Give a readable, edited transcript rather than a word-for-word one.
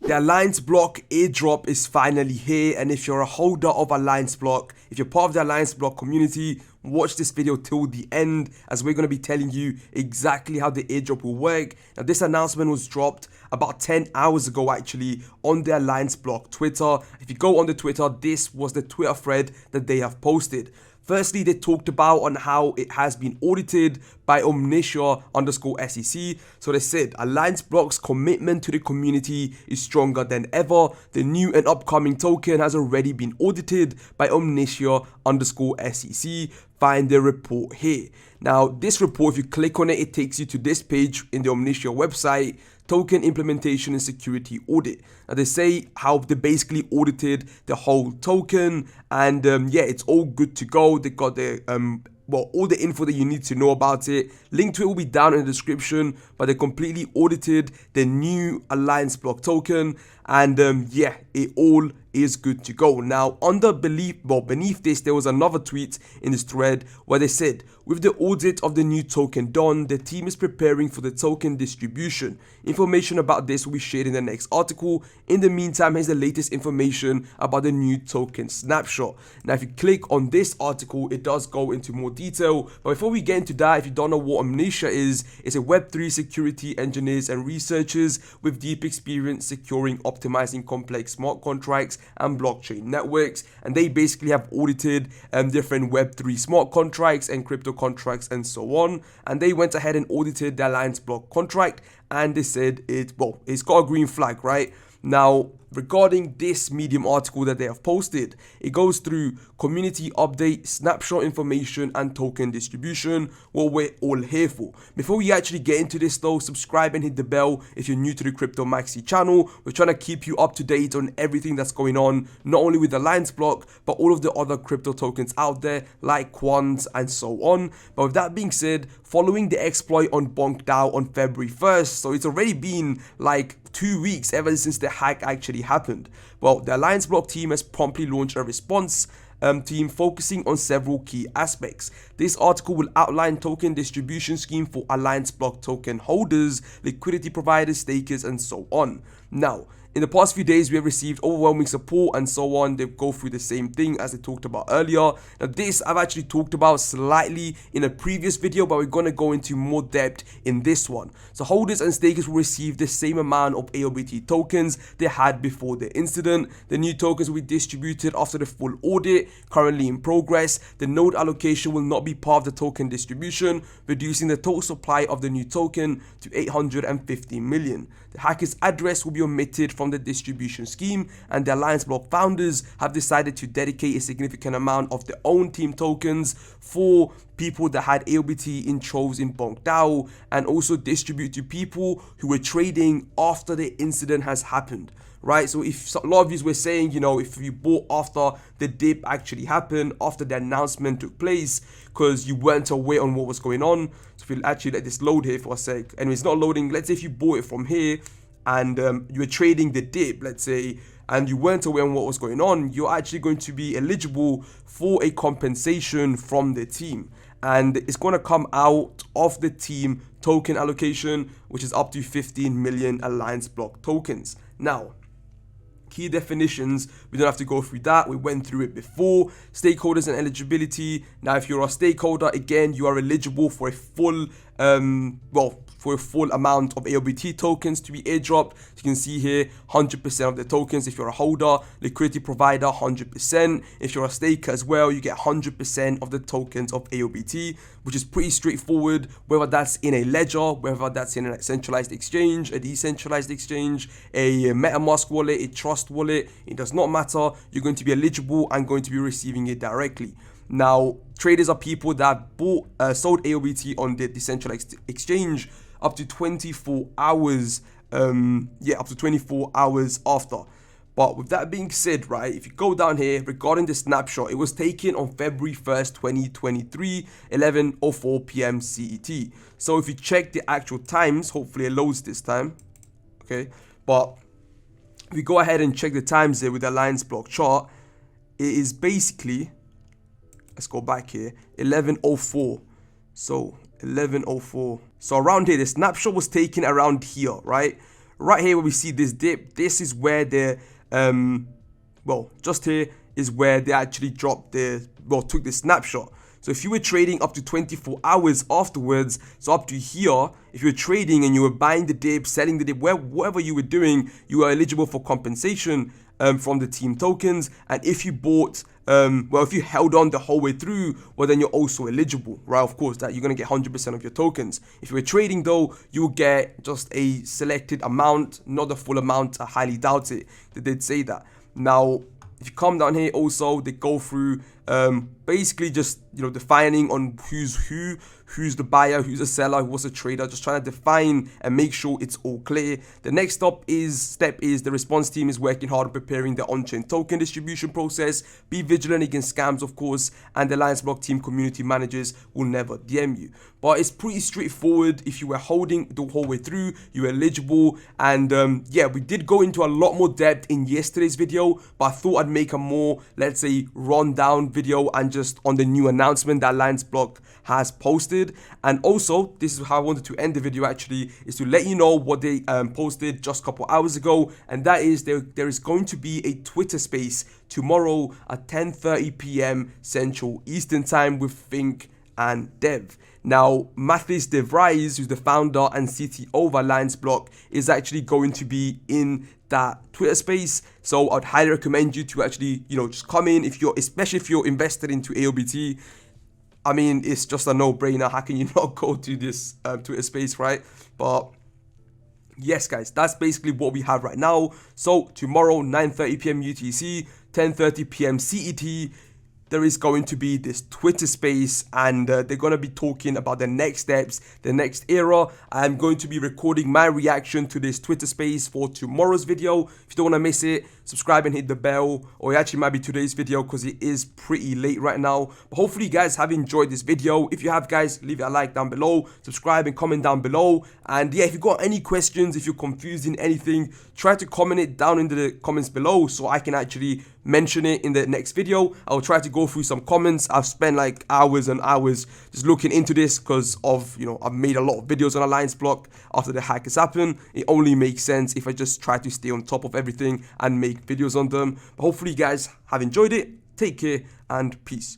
The Alliance Block airdrop is finally here, and if you're a holder of Alliance Block, if you're part of the Alliance Block community, watch this video till the end as we're going to be telling you exactly how the airdrop will work. Now, this announcement was dropped about 10 hours ago actually on the Alliance Block Twitter. If you go on the Twitter, this was the Twitter thread that they have posted. Firstly, they talked about on how it has been audited by Omnitia_SEC. So they said Alliance Block's commitment to the community is stronger than ever. The new and upcoming token has already been audited by Omnitia_SEC. Find the report here. Now, this report, if you click on it, it takes you to this page in the Omnitia website. Token implementation and security audit. Now they say how they basically audited the whole token, and yeah, it's all good to go. They got the well, all the info that you need to know about it. Link to it will be down in the description, but they completely audited the new Alliance Block token, and yeah, it all is good to go. Now, beneath this, there was another tweet in this thread where they said, with the audit of the new token done, the team is preparing for the token distribution. Information about this will be shared in the next article. In the meantime, here's the latest information about the new token Snapshot. Now, if you click on this article, it does go into more detail. But before we get into that, if you don't know what Omnitia is, it's a Web3 security engineers and researchers with deep experience securing, optimizing complex smart contracts and blockchain networks, and they basically have audited different Web3 smart contracts and crypto contracts and so on, and they went ahead and audited the Alliance Block contract, and they said it's got a green flag, right? Now, regarding this Medium article that they have posted, it goes through community update, snapshot information, and token distribution, what we're all here for. Before we actually get into this though, subscribe and hit the bell if you're new to the Crypto Maxi channel. We're trying to keep you up to date on everything that's going on, not only with Alliance Block, but all of the other crypto tokens out there, like Quants and so on. But with that being said, following the exploit on BonkDAO on February 1st, so it's already been like 2 weeks ever since the hack actually happened. Well, the Alliance Block team has promptly launched a response team focusing on several key aspects. This article will outline token distribution scheme for Alliance Block token holders, liquidity providers, stakers, and so on. Now, in the past few days, we have received overwhelming support and so on. They go through the same thing as they talked about earlier. Now, this I've actually talked about slightly in a previous video, but we're going to go into more depth in this one. So holders and stakers will receive the same amount of ALBT tokens they had before the incident. The new tokens will be distributed after the full audit, currently in progress. The node allocation will not be part of the token distribution, reducing the total supply of the new token to 850 million. The hacker's address will be omitted from the distribution scheme, and the Alliance Block founders have decided to dedicate a significant amount of their own team tokens for people that had ALBT in troves in BonkDAO, and also distribute to people who were trading after the incident has happened. Right, so if a lot of you were saying, you know, if you bought after the dip actually happened, after the announcement took place, because you weren't aware on what was going on. So if we'll actually let this load here for a sec, and it's not loading. Let's say if you bought it from here and you were trading the dip, let's say, and you weren't aware on what was going on, you're actually going to be eligible for a compensation from the team, and it's going to come out of the team token allocation, which is up to 15 million Alliance Block tokens. Now, key definitions, we don't have to go through that, we went through it before. Stakeholders and eligibility. Now, if you're a stakeholder, again, you are eligible for a full for a full amount of ALBT tokens to be airdropped. As you can see here, 100% of the tokens if you're a holder. Liquidity provider, 100%. If you're a staker as well, you get 100% of the tokens of ALBT, which is pretty straightforward, whether that's in a ledger, whether that's in a centralized exchange, a decentralized exchange, a MetaMask wallet, a trust wallet, it does not matter. You're going to be eligible and going to be receiving it directly. Now, traders are people that sold ALBT on the decentralized exchange up to 24 hours, up to 24 hours after. But with that being said, right, if you go down here regarding the snapshot, it was taken on February 1st, 2023, 11:04 p.m. CET. So if you check the actual times, hopefully it loads this time, okay? But if you go ahead and check the times here with the Alliance Block chart, it is basically, let's go back here, 11:04. So 11:04. So around here, the snapshot was taken around here, right? right here where we see this dip, this is where the well, just here is where they actually dropped the, well, took the snapshot. So if you were trading up to 24 hours afterwards, so up to here, if you were trading and you were buying the dip, selling the dip, whatever you were doing, you are eligible for compensation from the team tokens. And if you bought, well, if you held on the whole way through, well, then you're also eligible, right? Of course, that you're going to get 100% of your tokens. If you were trading though, you'll get just a selected amount, not the full amount. I highly doubt it. They did say that. Now, if you come down here also, they go through basically just, you know, defining on who's the buyer, who's the seller, who's the trader, just trying to define and make sure it's all clear. The next step is the response team is working hard on preparing the on-chain token distribution process. Be vigilant against scams, of course, and the Alliance Block team community managers will never DM you. But it's pretty straightforward. If you were holding the whole way through, you're eligible. And yeah, we did go into a lot more depth in yesterday's video, but I thought I'd make a more, let's say, rundown video and just on the new announcement that Alliance Block has posted. And also, this is how I wanted to end the video actually, is to let you know what they posted just a couple hours ago, and that is there is going to be a Twitter space tomorrow at 10:30 p.m. Central Eastern Time with Think and Dev. Now, Mathis De Vries, who's the founder and CTO of Alliance Block, is actually going to be in that Twitter space. So I'd highly recommend you to actually, you know, just come in if you're, especially if you're invested into ALBT. I mean, it's just a no-brainer. How can you not go to this Twitter space, right? But yes, guys, that's basically what we have right now. So tomorrow, 9:30 p.m. UTC, 10:30 p.m. CET, there is going to be this Twitter space, and they're going to be talking about the next steps, the next era. I'm going to be recording my reaction to this Twitter space for tomorrow's video. If you don't want to miss it, subscribe and hit the bell, or it actually might be today's video because it is pretty late right now. But hopefully you guys have enjoyed this video. If you have, guys, leave it a like down below, subscribe and comment down below. And yeah, if you've got any questions, if you're confused in anything, try to comment it down in the comments below so I can actually mention it in the next video. I'll try to go through some comments. I've spent like hours and hours just looking into this because of, you know, I've made a lot of videos on Alliance Block after the hack has happened. It only makes sense if I just try to stay on top of everything and make videos on them. But hopefully you guys have enjoyed it. Take care and peace.